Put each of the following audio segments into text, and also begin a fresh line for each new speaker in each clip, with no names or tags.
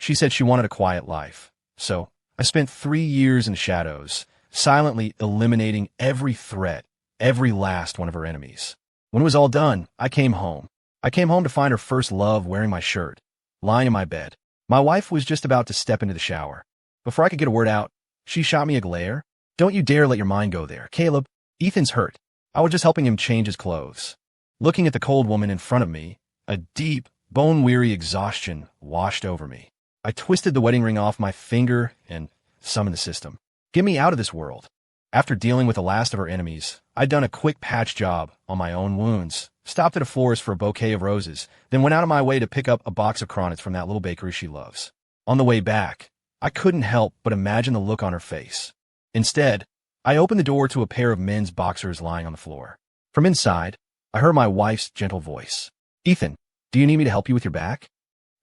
She said she wanted a quiet life. So, I spent 3 years in the shadows, silently eliminating every threat, every last one of her enemies. When it was all done, I came home. I came home to find her first love wearing my shirt, lying in my bed. My wife was just about to step into the shower. Before I could get a word out, she shot me a glare. Don't you dare let your mind go there, Caleb. Ethan's hurt. I was just helping him change his clothes. Looking at the cold woman in front of me, a deep, bone-weary exhaustion washed over me. I twisted the wedding ring off my finger and summoned the system. Get me out of this world. After dealing with the last of her enemies, I'd done a quick patch job on my own wounds, stopped at a florist for a bouquet of roses, then went out of my way to pick up a box of cronets from that little bakery she loves. On the way back, I couldn't help but imagine the look on her face. Instead, I opened the door to a pair of men's boxers lying on the floor. From inside, I heard my wife's gentle voice. Ethan, do you need me to help you with your back?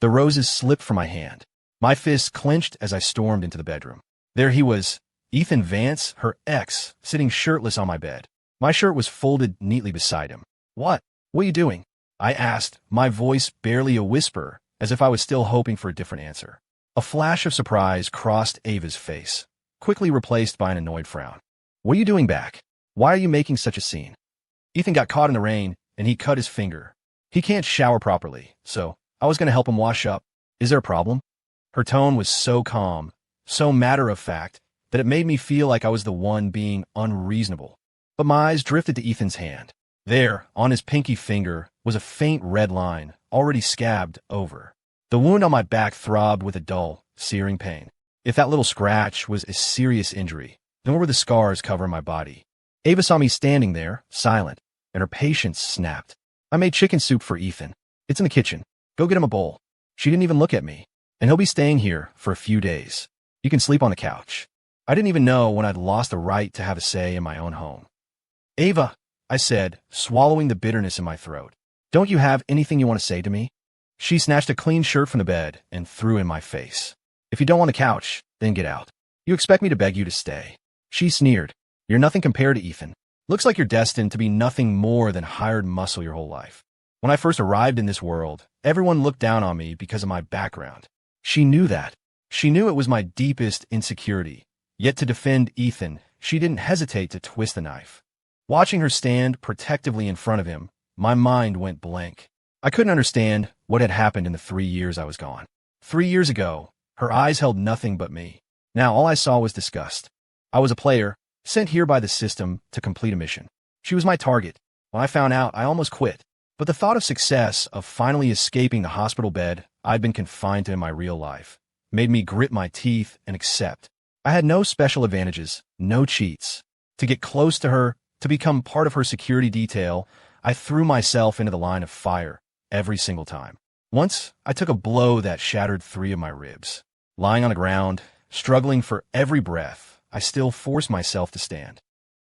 The roses slipped from my hand. My fists clenched as I stormed into the bedroom. There he was, Ethan Vance, her ex, sitting shirtless on my bed. My shirt was folded neatly beside him. What are you doing? I asked, my voice barely a whisper, as if I was still hoping for a different answer. A flash of surprise crossed Ava's face, quickly replaced by an annoyed frown. What are you doing back? Why are you making such a scene? Ethan got caught in the rain, and he cut his finger. He can't shower properly, so I was going to help him wash up. Is there a problem? Her tone was so calm, so matter-of-fact, that it made me feel like I was the one being unreasonable. But my eyes drifted to Ethan's hand. There, on his pinky finger, was a faint red line, already scabbed over. The wound on my back throbbed with a dull, searing pain. If that little scratch was a serious injury, then what were the scars covering my body? Ava saw me standing there, silent, and her patience snapped. I made chicken soup for Ethan. It's in the kitchen. Go get him a bowl. She didn't even look at me. And he'll be staying here for a few days. You can sleep on the couch. I didn't even know when I'd lost the right to have a say in my own home. Ava, I said, swallowing the bitterness in my throat. Don't you have anything you want to say to me? She snatched a clean shirt from the bed and threw it in my face. If you don't want the couch, then get out. You expect me to beg you to stay. She sneered. You're nothing compared to Ethan. Looks like you're destined to be nothing more than hired muscle your whole life. When I first arrived in this world, everyone looked down on me because of my background. She knew that. She knew it was my deepest insecurity. Yet to defend Ethan, she didn't hesitate to twist the knife. Watching her stand protectively in front of him, my mind went blank. I couldn't understand what had happened in the 3 years I was gone. 3 years ago, her eyes held nothing but me. Now all I saw was disgust. I was a player, sent here by the system to complete a mission. She was my target. When I found out, I almost quit. But the thought of success, of finally escaping the hospital bed I'd been confined to in my real life, made me grit my teeth and accept. I had no special advantages, no cheats. To get close to her, to become part of her security detail, I threw myself into the line of fire every single time. Once, I took a blow that shattered 3 of my ribs. Lying on the ground, struggling for every breath, I still forced myself to stand.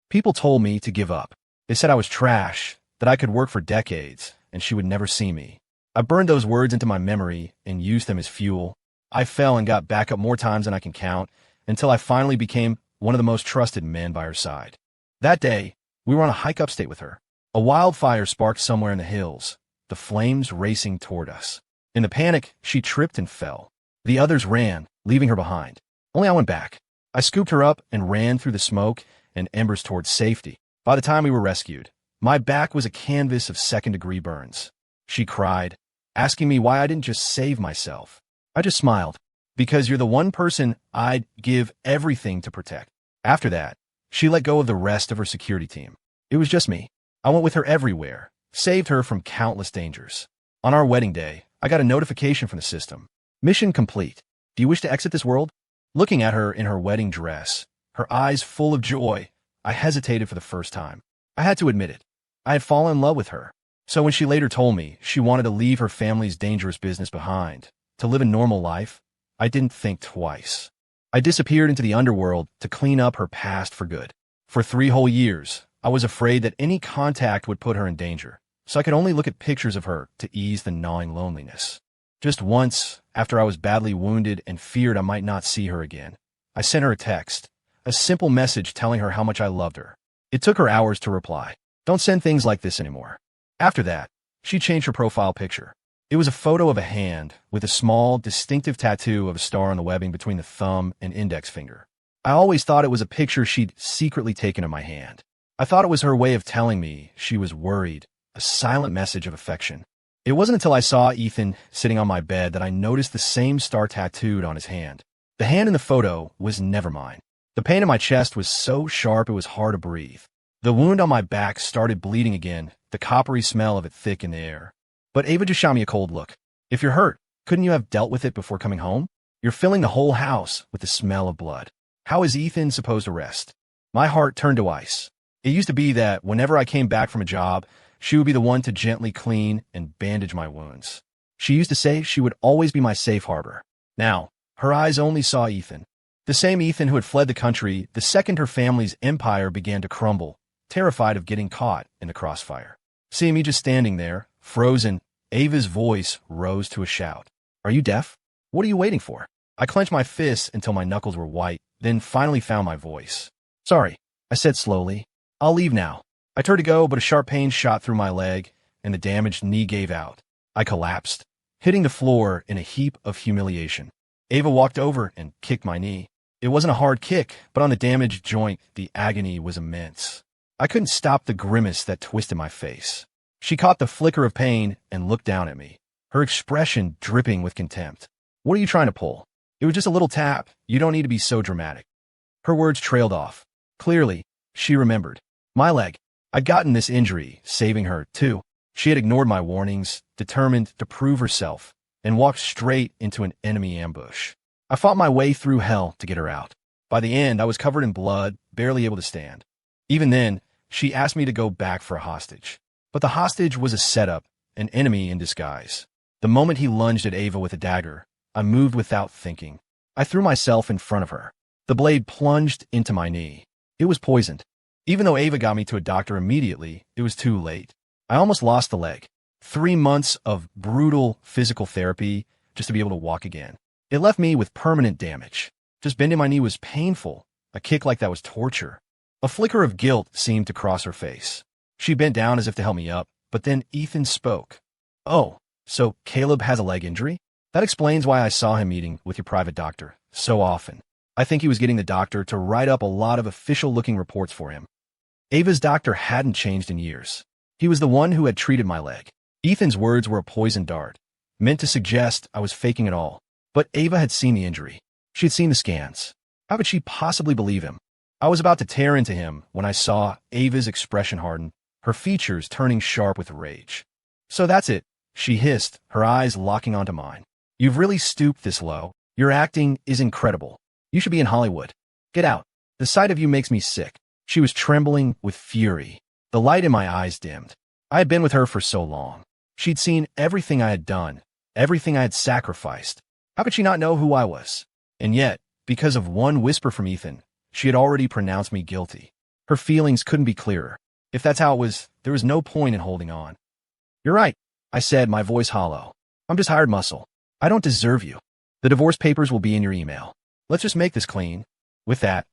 People told me to give up. They said I was trash, that I could work for decades, and she would never see me. I burned those words into my memory and used them as fuel. I fell and got back up more times than I can count, until I finally became one of the most trusted men by her side. That day, we were on a hike upstate with her. A wildfire sparked somewhere in the hills, the flames racing toward us. In the panic, she tripped and fell. The others ran, leaving her behind. Only I went back. I scooped her up and ran through the smoke and embers towards safety. By the time we were rescued, my back was a canvas of second-degree burns. She cried, asking me why I didn't just save myself. I just smiled. Because you're the one person I'd give everything to protect. After that, she let go of the rest of her security team. It was just me. I went with her everywhere, saved her from countless dangers. On our wedding day, I got a notification from the system. Mission complete. Do you wish to exit this world? Looking at her in her wedding dress, her eyes full of joy, I hesitated for the first time. I had to admit it. I had fallen in love with her. So when she later told me she wanted to leave her family's dangerous business behind, to live a normal life, I didn't think twice. I disappeared into the underworld to clean up her past for good. For 3 whole years, I was afraid that any contact would put her in danger, so I could only look at pictures of her to ease the gnawing loneliness. Just once, after I was badly wounded and feared I might not see her again, I sent her a text, a simple message telling her how much I loved her. It took her hours to reply. Don't send things like this anymore. After that, she changed her profile picture. It was a photo of a hand with a small, distinctive tattoo of a star on the webbing between the thumb and index finger. I always thought it was a picture she'd secretly taken of my hand. I thought it was her way of telling me she was worried, a silent message of affection. It wasn't until I saw Ethan sitting on my bed that I noticed the same star tattooed on his hand. The hand in the photo was never mine. The pain in my chest was so sharp it was hard to breathe. The wound on my back started bleeding again, the coppery smell of it thick in the air. But Ava just shot me a cold look. If you're hurt, couldn't you have dealt with it before coming home? You're filling the whole house with the smell of blood. How is Ethan supposed to rest? My heart turned to ice. It used to be that whenever I came back from a job, she would be the one to gently clean and bandage my wounds. She used to say she would always be my safe harbor. Now, her eyes only saw Ethan. The same Ethan who had fled the country the second her family's empire began to crumble, terrified of getting caught in the crossfire. Seeing me just standing there, frozen, Ava's voice rose to a shout. Are you deaf? What are you waiting for? I clenched my fists until my knuckles were white, then finally found my voice. Sorry, I said slowly. I'll leave now. I turned to go, but a sharp pain shot through my leg, and the damaged knee gave out. I collapsed, hitting the floor in a heap of humiliation. Ava walked over and kicked my knee. It wasn't a hard kick, but on the damaged joint, the agony was immense. I couldn't stop the grimace that twisted my face. She caught the flicker of pain and looked down at me, her expression dripping with contempt. What are you trying to pull? It was just a little tap. You don't need to be so dramatic. Her words trailed off. Clearly, she remembered. My leg. I'd gotten this injury, saving her, too. She had ignored my warnings, determined to prove herself, and walked straight into an enemy ambush. I fought my way through hell to get her out. By the end, I was covered in blood, barely able to stand. Even then, she asked me to go back for a hostage. But the hostage was a setup, an enemy in disguise. The moment he lunged at Ava with a dagger, I moved without thinking. I threw myself in front of her. The blade plunged into my knee. It was poisoned. Even though Ava got me to a doctor immediately, it was too late. I almost lost the leg. 3 months of brutal physical therapy just to be able to walk again. It left me with permanent damage. Just bending my knee was painful. A kick like that was torture. A flicker of guilt seemed to cross her face. She bent down as if to help me up, but then Ethan spoke. Oh, so Caleb has a leg injury? That explains why I saw him meeting with your private doctor so often. I think he was getting the doctor to write up a lot of official-looking reports for him. Ava's doctor hadn't changed in years. He was the one who had treated my leg. Ethan's words were a poisoned dart, meant to suggest I was faking it all. But Ava had seen the injury. She had seen the scans. How could she possibly believe him? I was about to tear into him when I saw Ava's expression harden, her features turning sharp with rage. So that's it, she hissed, her eyes locking onto mine. You've really stooped this low. Your acting is incredible. You should be in Hollywood. Get out. The sight of you makes me sick. She was trembling with fury. The light in my eyes dimmed. I had been with her for so long. She'd seen everything I had done, everything I had sacrificed. How could she not know who I was? And yet, because of one whisper from Ethan, she had already pronounced me guilty. Her feelings couldn't be clearer. If that's how it was, there was no point in holding on. You're right, I said, my voice hollow. I'm just hired muscle. I don't deserve you. The divorce papers will be in your email. Let's just make this clean. With that,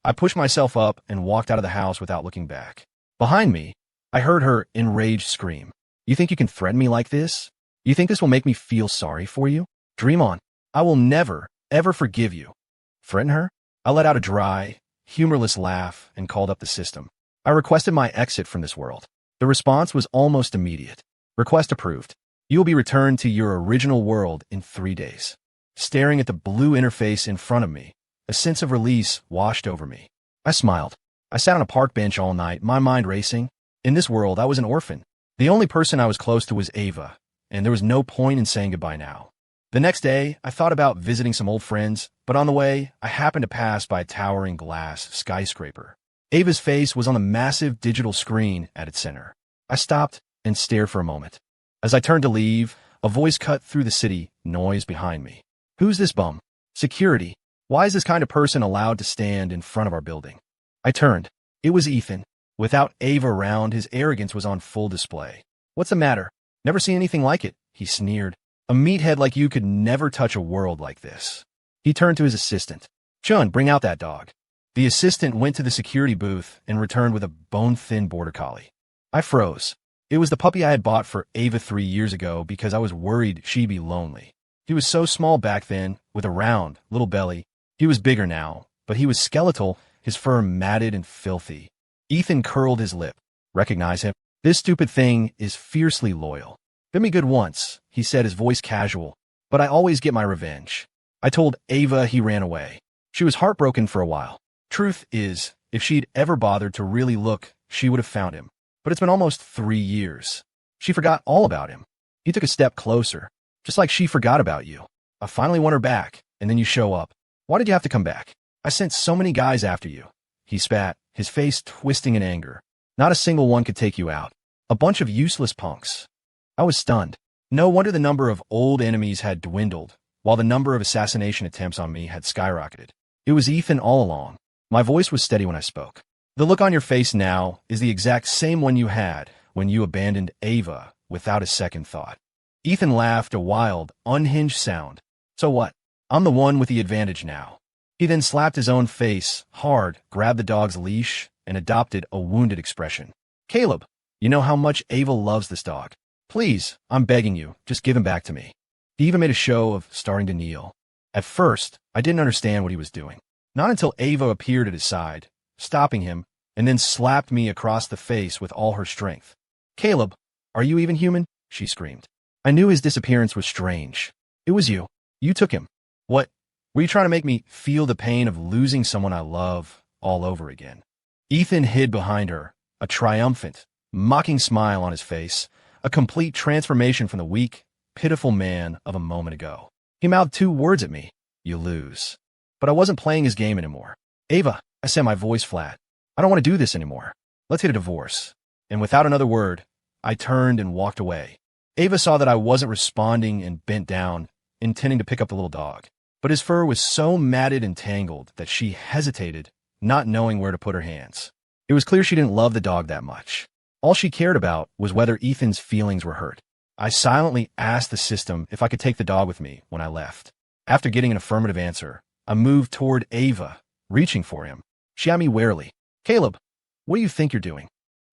I pushed myself up and walked out of the house without looking back. Behind me, I heard her enraged scream. You think you can threaten me like this? You think this will make me feel sorry for you? Dream on. I will never, ever forgive you. Threaten her? I let out a dry, humorless laugh and called up the system. I requested my exit from this world. The response was almost immediate. Request approved. You will be returned to your original world in 3 days. Staring at the blue interface in front of me, a sense of release washed over me. I smiled. I sat on a park bench all night, my mind racing. In this world, I was an orphan. The only person I was close to was Ava, and there was no point in saying goodbye now. The next day, I thought about visiting some old friends, but on the way, I happened to pass by a towering glass skyscraper. Ava's face was on the massive digital screen at its center. I stopped and stared for a moment. As I turned to leave, a voice cut through the city noise behind me. Who's this bum? Security. Why is this kind of person allowed to stand in front of our building? I turned. It was Ethan. Without Ava around, his arrogance was on full display. What's the matter? Never seen anything like it, he sneered. A meathead like you could never touch a world like this. He turned to his assistant. Chun, bring out that dog. The assistant went to the security booth and returned with a bone-thin border collie. I froze. It was the puppy I had bought for Ava 3 years ago because I was worried she'd be lonely. He was so small back then, with a round, little belly. He was bigger now, but he was skeletal, his fur matted and filthy. Ethan curled his lip. Recognize him? This stupid thing is fiercely loyal. Been me good once, he said, his voice casual, but I always get my revenge. I told Ava he ran away. She was heartbroken for a while. Truth is, if she'd ever bothered to really look, she would have found him. But it's been almost 3 years. She forgot all about him. He took a step closer, just like she forgot about you. I finally won her back, and then you show up. Why did you have to come back? I sent so many guys after you. He spat, his face twisting in anger. Not a single one could take you out. A bunch of useless punks. I was stunned. No wonder the number of old enemies had dwindled, while the number of assassination attempts on me had skyrocketed. It was Ethan all along. My voice was steady when I spoke. The look on your face now is the exact same one you had when you abandoned Ava without a second thought. Ethan laughed, a wild, unhinged sound. So what? I'm the one with the advantage now. He then slapped his own face hard, grabbed the dog's leash, and adopted a wounded expression. Caleb, you know how much Ava loves this dog. Please, I'm begging you, just give him back to me. He even made a show of starting to kneel. At first, I didn't understand what he was doing. Not until Ava appeared at his side, stopping him, and then slapped me across the face with all her strength. Caleb, are you even human? She screamed. I knew his disappearance was strange. It was you. You took him. What? Were you trying to make me feel the pain of losing someone I love all over again? Ethan hid behind her, a triumphant, mocking smile on his face, a complete transformation from the weak, pitiful man of a moment ago. He mouthed 2 words at me. You lose. But I wasn't playing his game anymore. Ava, I said, my voice flat. I don't want to do this anymore. Let's get a divorce. And without another word, I turned and walked away. Ava saw that I wasn't responding and bent down, intending to pick up the little dog. But his fur was so matted and tangled that she hesitated, not knowing where to put her hands. It was clear she didn't love the dog that much. All she cared about was whether Ethan's feelings were hurt. I silently asked the system if I could take the dog with me when I left. After getting an affirmative answer, I moved toward Ava, reaching for him. She eyed me warily. Caleb, what do you think you're doing?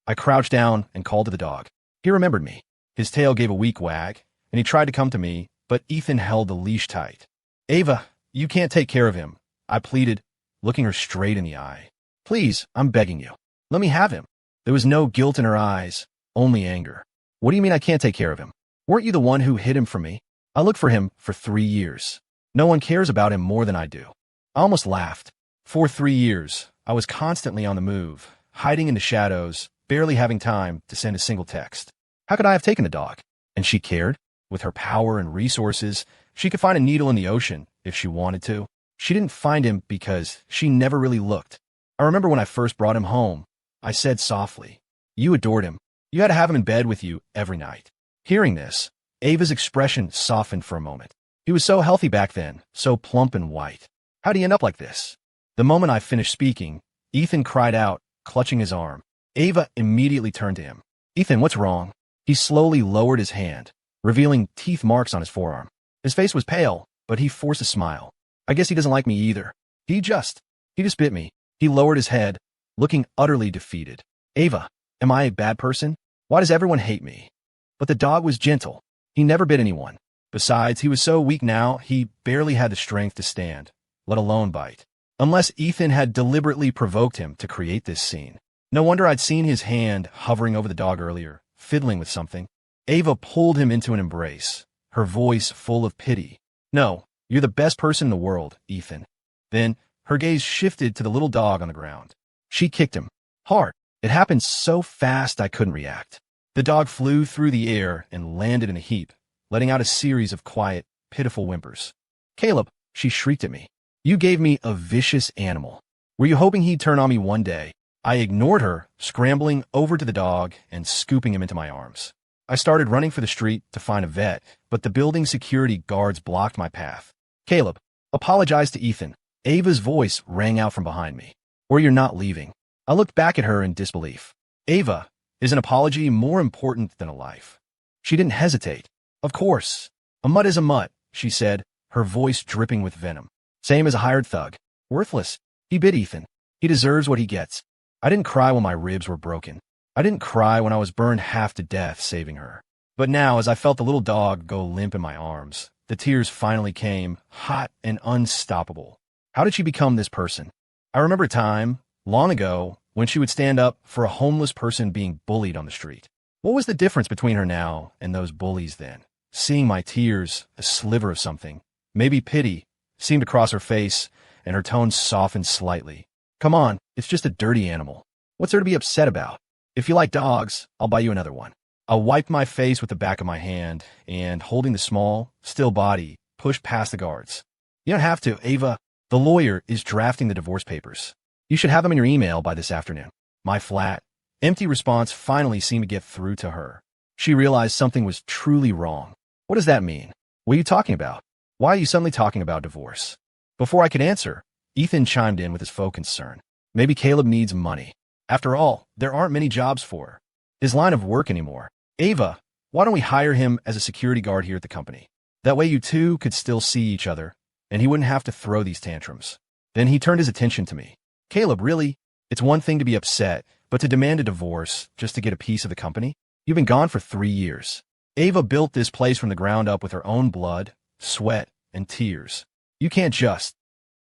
I crouched down and called to the dog. He remembered me. His tail gave a weak wag, and he tried to come to me, but Ethan held the leash tight. Ava, you can't take care of him, I pleaded, looking her straight in the eye. Please, I'm begging you. Let me have him. There was no guilt in her eyes, only anger. What do you mean I can't take care of him? Weren't you the one who hid him from me? I looked for him for 3 years. No one cares about him more than I do. I almost laughed. For 3 years, I was constantly on the move, hiding in the shadows, barely having time to send a single text. How could I have taken the dog? And she cared. With her power and resources, she could find a needle in the ocean if she wanted to. She didn't find him because she never really looked. I remember when I first brought him home, I said softly, you adored him. You had to have him in bed with you every night. Hearing this, Ava's expression softened for a moment. He was so healthy back then, so plump and white. How'd he end up like this? The moment I finished speaking, Ethan cried out, clutching his arm. Ava immediately turned to him. Ethan, what's wrong? He slowly lowered his hand, revealing teeth marks on his forearm. His face was pale, but he forced a smile. I guess he doesn't like me either. He just bit me. He lowered his head, looking utterly defeated. Ava, am I a bad person? Why does everyone hate me? But the dog was gentle. He never bit anyone. Besides, he was so weak now, he barely had the strength to stand, let alone bite. Unless Ethan had deliberately provoked him to create this scene. No wonder I'd seen his hand hovering over the dog earlier, fiddling with something. Ava pulled him into an embrace, her voice full of pity. No, you're the best person in the world, Ethan. Then, her gaze shifted to the little dog on the ground. She kicked him. Hard. It happened so fast I couldn't react. The dog flew through the air and landed in a heap, letting out a series of quiet, pitiful whimpers. Caleb, she shrieked at me. You gave me a vicious animal. Were you hoping he'd turn on me one day? I ignored her, scrambling over to the dog and scooping him into my arms. I started running for the street to find a vet, but the building security guards blocked my path. Caleb, apologize to Ethan. Ava's voice rang out from behind me. Or you're not leaving. I looked back at her in disbelief. Ava, is an apology more important than a life? She didn't hesitate. Of course. A mutt is a mutt, she said, her voice dripping with venom. Same as a hired thug. Worthless. He bit Ethan. He deserves what he gets. I didn't cry when my ribs were broken. I didn't cry when I was burned half to death saving her. But now, as I felt the little dog go limp in my arms, the tears finally came, hot and unstoppable. How did she become this person? I remember a time, long ago, when she would stand up for a homeless person being bullied on the street. What was the difference between her now and those bullies then? Seeing my tears, a sliver of something, maybe pity, seemed to cross her face, and her tone softened slightly. Come on, it's just a dirty animal. What's there to be upset about? If you like dogs, I'll buy you another one. I wiped my face with the back of my hand and, holding the small, still body, pushed past the guards. You don't have to, Ava. The lawyer is drafting the divorce papers. You should have them in your email by this afternoon. My flat, empty response finally seemed to get through to her. She realized something was truly wrong. What does that mean? What are you talking about? Why are you suddenly talking about divorce? Before I could answer, Ethan chimed in with his faux concern. Maybe Caleb needs money. After all, there aren't many jobs for his line of work anymore. Ava, why don't we hire him as a security guard here at the company? That way you two could still see each other, and he wouldn't have to throw these tantrums. Then he turned his attention to me. Caleb, really? It's one thing to be upset, but to demand a divorce just to get a piece of the company? You've been gone for 3 years. Ava built this place from the ground up with her own blood, sweat, and tears. You can't just.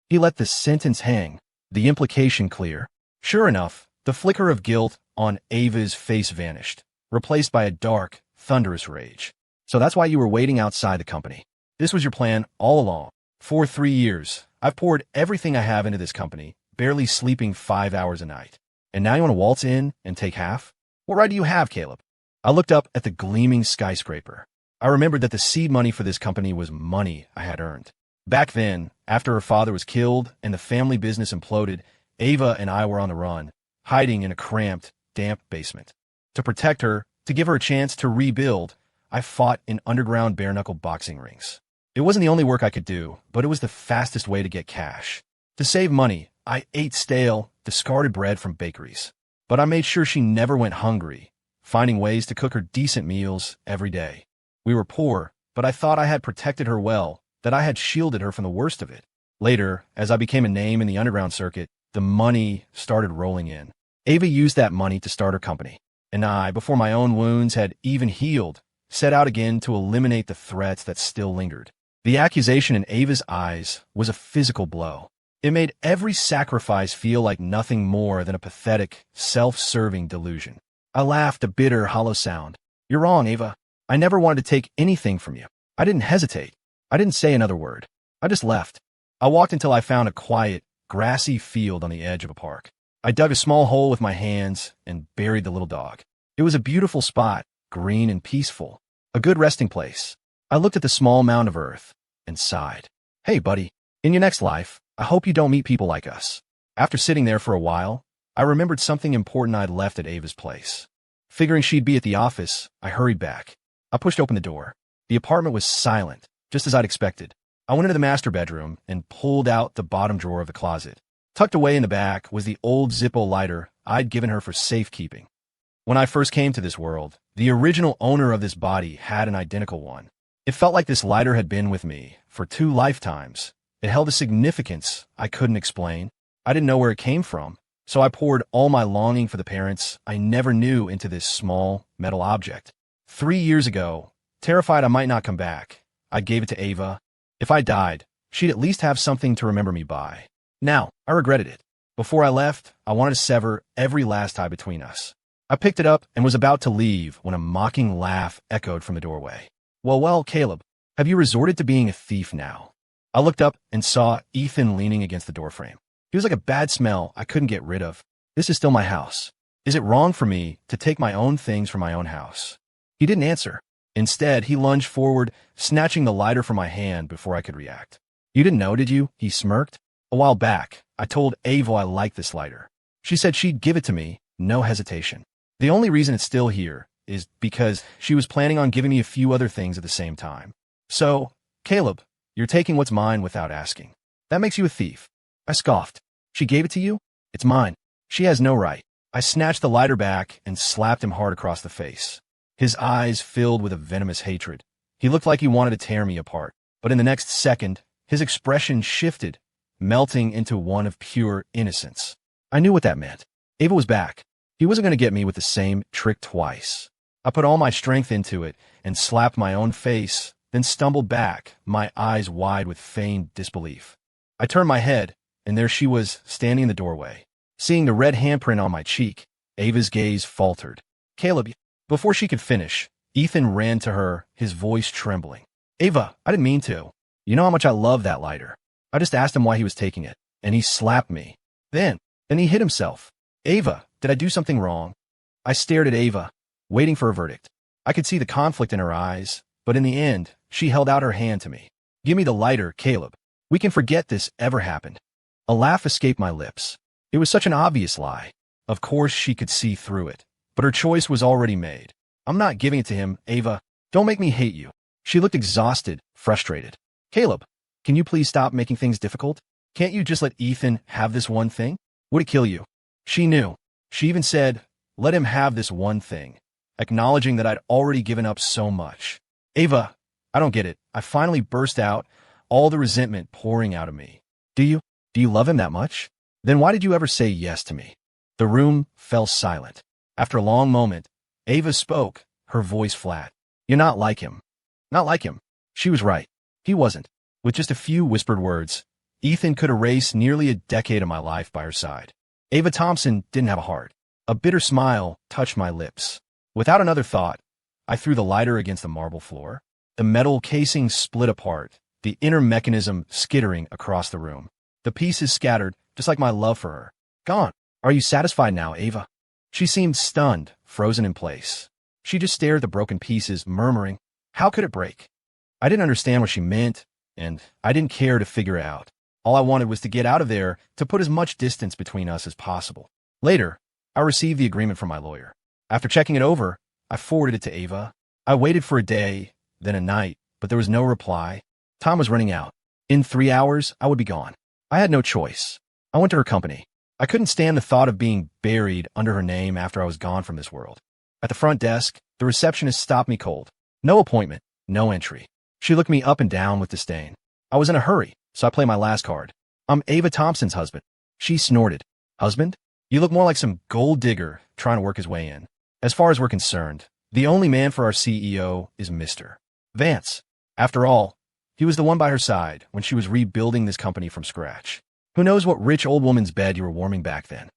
He let the sentence hang, the implication clear. Sure enough, the flicker of guilt on Ava's face vanished, replaced by a dark, thunderous rage. So that's why you were waiting outside the company. This was your plan all along. For 3 years, I've poured everything I have into this company, barely sleeping 5 hours a night. And now you want to waltz in and take half? What right do you have, Caleb? I looked up at the gleaming skyscraper. I remembered that the seed money for this company was money I had earned. Back then, after her father was killed and the family business imploded, Ava and I were on the run, hiding in a cramped, damp basement. To protect her, to give her a chance to rebuild, I fought in underground bare-knuckle boxing rings. It wasn't the only work I could do, but it was the fastest way to get cash. To save money, I ate stale, discarded bread from bakeries. But I made sure she never went hungry, finding ways to cook her decent meals every day. We were poor, but I thought I had protected her well, that I had shielded her from the worst of it. Later, as I became a name in the underground circuit, the money started rolling in. Ava used that money to start her company. And I, before my own wounds had even healed, set out again to eliminate the threats that still lingered. The accusation in Ava's eyes was a physical blow. It made every sacrifice feel like nothing more than a pathetic, self-serving delusion. I laughed, a bitter, hollow sound. You're wrong, Ava. I never wanted to take anything from you. I didn't hesitate. I didn't say another word. I just left. I walked until I found a quiet, grassy field on the edge of a park. I dug a small hole with my hands and buried the little dog. It was a beautiful spot, green and peaceful. A good resting place. I looked at the small mound of earth and sighed. Hey, buddy, in your next life, I hope you don't meet people like us. After sitting there for a while, I remembered something important I'd left at Ava's place. Figuring she'd be at the office, I hurried back. I pushed open the door. The apartment was silent, just as I'd expected. I went into the master bedroom and pulled out the bottom drawer of the closet. Tucked away in the back was the old Zippo lighter I'd given her for safekeeping. When I first came to this world, the original owner of this body had an identical one. It felt like this lighter had been with me for 2 lifetimes. It held a significance I couldn't explain. I didn't know where it came from, so I poured all my longing for the parents I never knew into this small metal object. 3 years ago, terrified I might not come back, I gave it to Ava. If I died, she'd at least have something to remember me by. Now, I regretted it. Before I left, I wanted to sever every last tie between us. I picked it up and was about to leave when a mocking laugh echoed from the doorway. Well, Caleb, have you resorted to being a thief now? I looked up and saw Ethan leaning against the doorframe. He was like a bad smell I couldn't get rid of. This is still my house. Is it wrong for me to take my own things from my own house? He didn't answer. Instead, he lunged forward, snatching the lighter from my hand before I could react. You didn't know, did you? He smirked. A while back, I told Ava I liked this lighter. She said she'd give it to me, no hesitation. The only reason it's still here is because she was planning on giving me a few other things at the same time. So, Caleb, you're taking what's mine without asking. That makes you a thief. I scoffed. She gave it to you? It's mine. She has no right. I snatched the lighter back and slapped him hard across the face. His eyes filled with a venomous hatred. He looked like he wanted to tear me apart. But in the next second, his expression shifted, melting into one of pure innocence. I knew what that meant. Ava was back. He wasn't going to get me with the same trick twice. I put all my strength into it and slapped my own face, then stumbled back, my eyes wide with feigned disbelief. I turned my head, and there she was, standing in the doorway. Seeing the red handprint on my cheek, Ava's gaze faltered. "Caleb." Before she could finish, Ethan ran to her, his voice trembling. "Ava, I didn't mean to. You know how much I love that lighter. I just asked him why he was taking it, and he slapped me. Then he hit himself. Ava, did I do something wrong?" I stared at Ava, waiting for a verdict. I could see the conflict in her eyes, but in the end, she held out her hand to me. "Give me the lighter, Caleb. We can forget this ever happened." A laugh escaped my lips. It was such an obvious lie. Of course she could see through it, but her choice was already made. "I'm not giving it to him, Ava. Don't make me hate you." She looked exhausted, frustrated. "Caleb, can you please stop making things difficult? Can't you just let Ethan have this one thing? Would it kill you?" She knew. She even said, "Let him have this one thing," acknowledging that I'd already given up so much. "Ava, I don't get it." I finally burst out, all the resentment pouring out of me. Do you love him that much? Then why did you ever say yes to me?" The room fell silent. After a long moment, Ava spoke, her voice flat. "You're not like him." Not like him. She was right. He wasn't. With just a few whispered words, Ethan could erase nearly a decade of my life by her side. Ava Thompson didn't have a heart. A bitter smile touched my lips. Without another thought, I threw the lighter against the marble floor. The metal casing split apart, the inner mechanism skittering across the room. The pieces scattered, just like my love for her. "Gone. Are you satisfied now, Ava?" She seemed stunned, frozen in place. She just stared at the broken pieces, murmuring, "How could it break?" I didn't understand what she meant, and I didn't care to figure it out. All I wanted was to get out of there, to put as much distance between us as possible. Later, I received the agreement from my lawyer. After checking it over, I forwarded it to Ava. I waited for a day, then a night, but there was no reply. Time was running out. In 3 hours, I would be gone. I had no choice. I went to her company. I couldn't stand the thought of being buried under her name after I was gone from this world. At the front desk, the receptionist stopped me cold. No appointment, no entry. She looked me up and down with disdain. I was in a hurry, so I played my last card. "I'm Ava Thompson's husband." She snorted. "Husband? You look more like some gold digger trying to work his way in. As far as we're concerned, the only man for our CEO is Mr. Vance. After all, he was the one by her side when she was rebuilding this company from scratch. Who knows what rich old woman's bed you were warming back then?"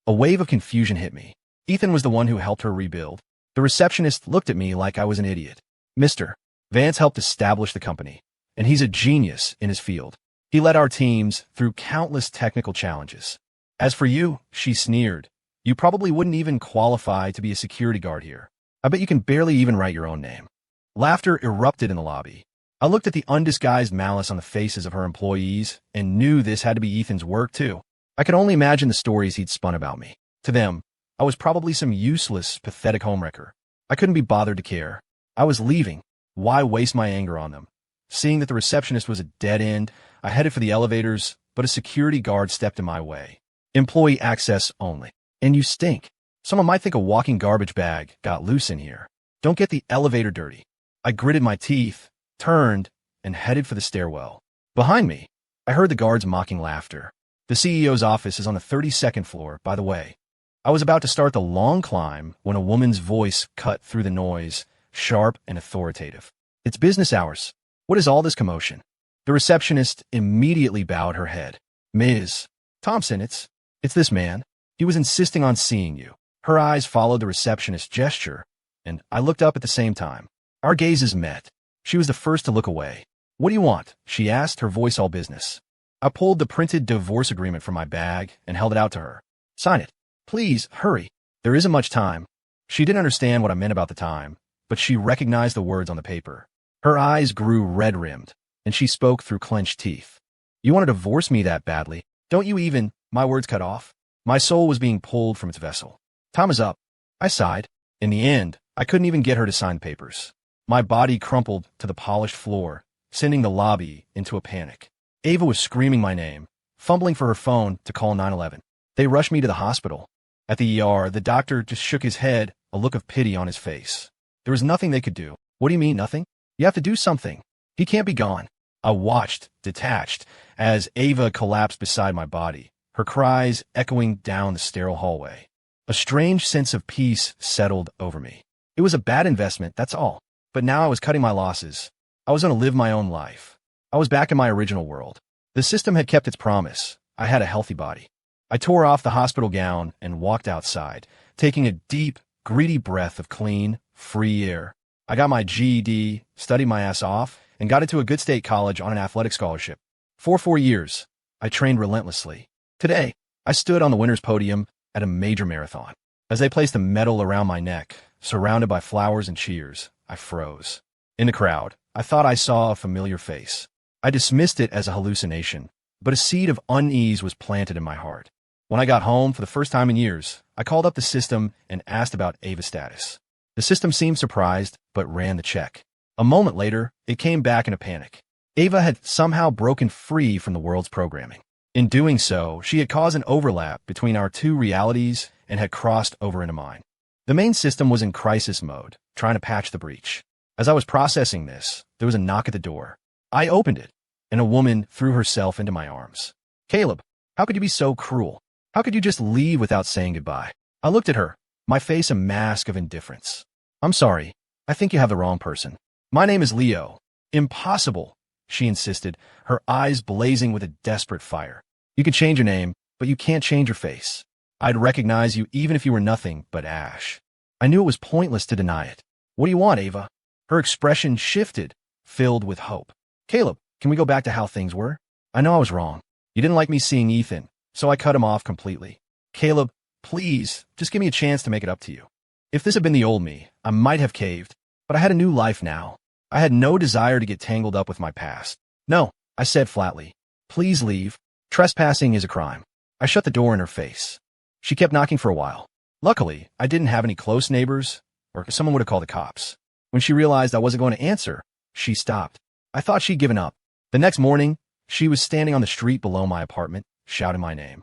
A wave of confusion hit me. Ethan was the one who helped her rebuild. The receptionist looked at me like I was an idiot. "Mr. Vance helped establish the company, and he's a genius in his field. He led our teams through countless technical challenges. As for you," she sneered, "you probably wouldn't even qualify to be a security guard here. I bet you can barely even write your own name." Laughter erupted in the lobby. I looked at the undisguised malice on the faces of her employees and knew this had to be Ethan's work too. I could only imagine the stories he'd spun about me. To them, I was probably some useless, pathetic homewrecker. I couldn't be bothered to care. I was leaving. Why waste my anger on them? Seeing that the receptionist was a dead end, I headed for the elevators, but a security guard stepped in my way. "Employee access only. And you stink. Someone might think a walking garbage bag got loose in here. Don't get the elevator dirty." I gritted my teeth, turned, and headed for the stairwell. Behind me, I heard the guard's mocking laughter. "The CEO's office is on the 32nd floor, by the way." I was about to start the long climb when a woman's voice cut through the noise, sharp and authoritative. "It's business hours. What is all this commotion?" The receptionist immediately bowed her head. "Ms. Thompson, it's this man. He was insisting on seeing you." Her eyes followed the receptionist's gesture, and I looked up at the same time. Our gazes met. She was the first to look away. "What do you want?" she asked, her voice all business. I pulled the printed divorce agreement from my bag and held it out to her. "Sign it. Please, hurry. There isn't much time." She didn't understand what I meant about the time, but she recognized the words on the paper. Her eyes grew red-rimmed, and she spoke through clenched teeth. "You want to divorce me that badly? Don't you even—" My words cut off. My soul was being pulled from its vessel. "Time is up." I sighed. In the end, I couldn't even get her to sign papers. My body crumpled to the polished floor, sending the lobby into a panic. Ava was screaming my name, fumbling for her phone to call 911. They rushed me to the hospital. At the ER, the doctor just shook his head, a look of pity on his face. There was nothing they could do. "What do you mean, nothing? You have to do something. He can't be gone." I watched, detached, as Ava collapsed beside my body, her cries echoing down the sterile hallway. A strange sense of peace settled over me. It was a bad investment, that's all. But now I was cutting my losses. I was going to live my own life. I was back in my original world. The system had kept its promise. I had a healthy body. I tore off the hospital gown and walked outside, taking a deep, greedy breath of clean, free air. I got my GED, studied my ass off, and got into a good state college on an athletic scholarship. For 4 years, I trained relentlessly. Today, I stood on the winner's podium at a major marathon. As they placed a medal around my neck, surrounded by flowers and cheers, I froze. In the crowd, I thought I saw a familiar face. I dismissed it as a hallucination, but a seed of unease was planted in my heart. When I got home for the first time in years, I called up the system and asked about Ava's status. The system seemed surprised, but ran the check. A moment later, it came back in a panic. Ava had somehow broken free from the world's programming. In doing so, she had caused an overlap between our two realities and had crossed over into mine. The main system was in crisis mode, trying to patch the breach. As I was processing this, there was a knock at the door. I opened it, and a woman threw herself into my arms. "Caleb, how could you be so cruel? How could you just leave without saying goodbye?" I looked at her, my face a mask of indifference. "I'm sorry. I think you have the wrong person. My name is Leo." "Impossible," she insisted, her eyes blazing with a desperate fire. "You can change your name, but you can't change your face. I'd recognize you even if you were nothing but ash." I knew it was pointless to deny it. "What do you want, Ava?" Her expression shifted, filled with hope. "Caleb, can we go back to how things were? I know I was wrong. You didn't like me seeing Ethan, so I cut him off completely. Caleb, please, just give me a chance to make it up to you." If this had been the old me, I might have caved, but I had a new life now. I had no desire to get tangled up with my past. "No," I said flatly. "Please leave. Trespassing is a crime." I shut the door in her face. She kept knocking for a while. Luckily, I didn't have any close neighbors, or someone would have called the cops. When she realized I wasn't going to answer, she stopped. I thought she'd given up. The next morning, she was standing on the street below my apartment, shouting my name.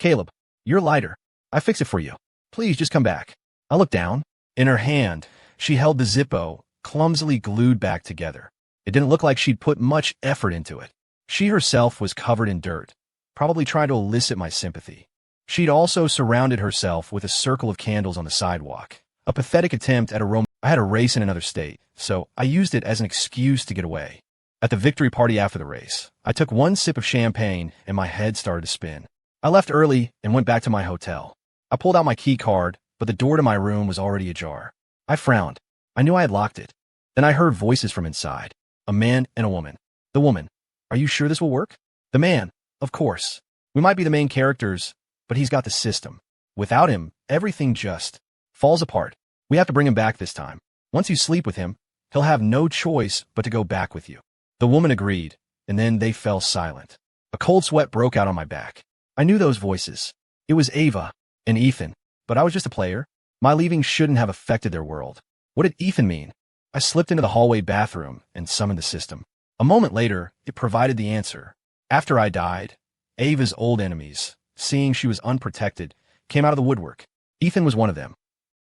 "Caleb, your lighter. I fix it for you. Please just come back." I looked down. In her hand, she held the Zippo, clumsily glued back together. It didn't look like she'd put much effort into it. She herself was covered in dirt, probably trying to elicit my sympathy. She'd also surrounded herself with a circle of candles on the sidewalk, a pathetic attempt at I had a race in another state, so I used it as an excuse to get away. At the victory party after the race, I took one sip of champagne and my head started to spin. I left early and went back to my hotel. I pulled out my key card, but the door to my room was already ajar. I frowned. I knew I had locked it. Then I heard voices from inside. A man and a woman. The woman: "Are you sure this will work?" The man: "Of course. We might be the main characters, but he's got the system. Without him, everything just falls apart. We have to bring him back this time. Once you sleep with him, he'll have no choice but to go back with you." The woman agreed, and then they fell silent. A cold sweat broke out on my back. I knew those voices. It was Ava and Ethan, but I was just a player. My leaving shouldn't have affected their world. What did Ethan mean? I slipped into the hallway bathroom and summoned the system. A moment later, it provided the answer. After I died, Ava's old enemies, seeing she was unprotected, came out of the woodwork. Ethan was one of them.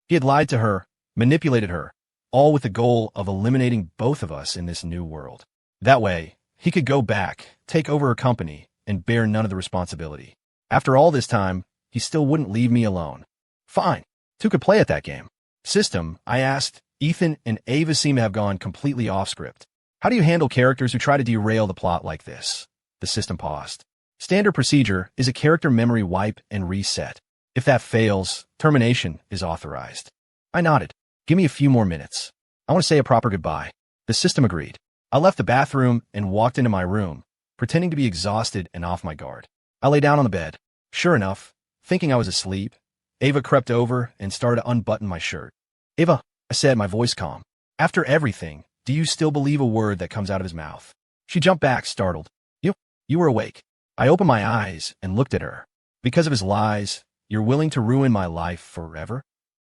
He had lied to her, manipulated her, all with the goal of eliminating both of us in this new world. That way, he could go back, take over her company, and bear none of the responsibility. After all this time, he still wouldn't leave me alone. Fine. Who could play at that game? System, I asked. Ethan and Ava seem to have gone completely off script. How do you handle characters who try to derail the plot like this? The system paused. Standard procedure is a character memory wipe and reset. If that fails, termination is authorized. I nodded. Give me a few more minutes. I want to say a proper goodbye. The system agreed. I left the bathroom and walked into my room, pretending to be exhausted and off my guard. I lay down on the bed. Sure enough, thinking I was asleep, Ava crept over and started to unbutton my shirt. "Ava," I said, my voice calm. "After everything, do you still believe a word that comes out of his mouth?" She jumped back, startled. You were awake." I opened my eyes and looked at her. "Because of his lies, you're willing to ruin my life forever?"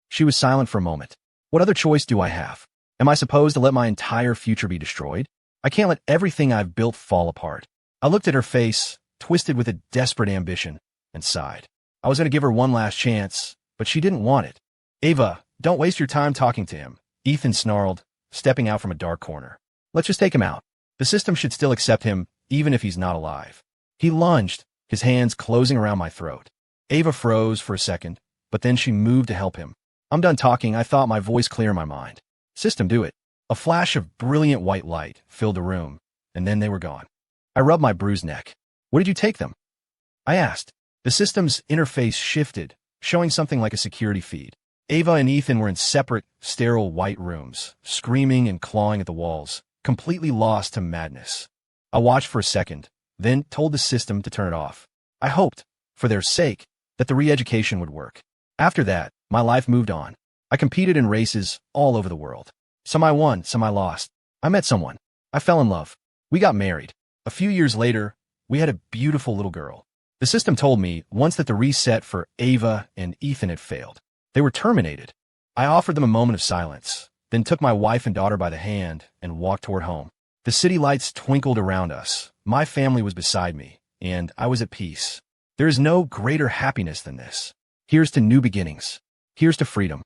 She was silent for a moment. "What other choice do I have? Am I supposed to let my entire future be destroyed? I can't let everything I've built fall apart." I looked at her face, twisted with a desperate ambition, and sighed. I was going to give her one last chance, but she didn't want it. "Ava, don't waste your time talking to him," Ethan snarled, stepping out from a dark corner. "Let's just take him out. The system should still accept him, even if he's not alive." He lunged, his hands closing around my throat. Ava froze for a second, but then she moved to help him. I'm done talking, I thought, my voice clear in my mind. System, do it. A flash of brilliant white light filled the room, and then they were gone. I rubbed my bruised neck. What did you take them? I asked. The system's interface shifted, showing something like a security feed. Ava and Ethan were in separate, sterile white rooms, screaming and clawing at the walls, completely lost to madness. I watched for a second, then told the system to turn it off. I hoped, for their sake, that the re-education would work. After that, my life moved on. I competed in races all over the world. Some I won, some I lost. I met someone. I fell in love. We got married. A few years later, we had a beautiful little girl. The system told me once that the reset for Ava and Ethan had failed. They were terminated. I offered them a moment of silence, then took my wife and daughter by the hand and walked toward home. The city lights twinkled around us. My family was beside me, and I was at peace. There is no greater happiness than this. Here's to new beginnings. Here's to freedom.